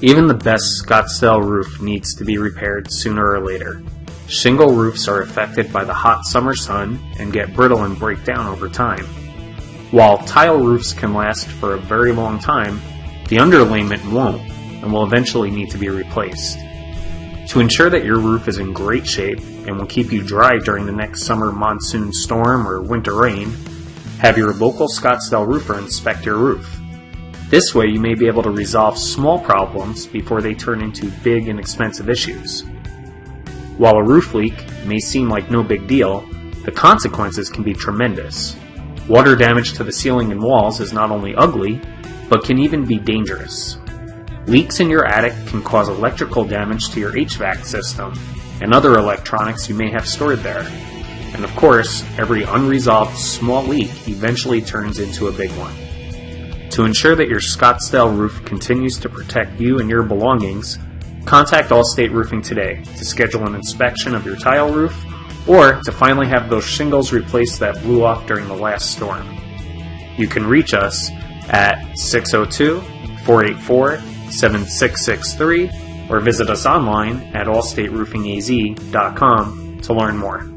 Even the best Scottsdale roof needs to be repaired sooner or later. Shingle roofs are affected by the hot summer sun and get brittle and break down over time. While tile roofs can last for a very long time, the underlayment won't and will eventually need to be replaced. To ensure that your roof is in great shape and will keep you dry during the next summer monsoon storm or winter rain, have your local Scottsdale roofer inspect your roof. This way you may be able to resolve small problems before they turn into big and expensive issues. While a roof leak may seem like no big deal, the consequences can be tremendous. Water damage to the ceiling and walls is not only ugly, but can even be dangerous. Leaks in your attic can cause electrical damage to your HVAC system and other electronics you may have stored there. And of course, every unresolved small leak eventually turns into a big one. To ensure that your Scottsdale roof continues to protect you and your belongings, contact Allstate Roofing today to schedule an inspection of your tile roof or to finally have those shingles replaced that blew off during the last storm. You can reach us at 602-484-7663 or visit us online at allstateroofingaz.com to learn more.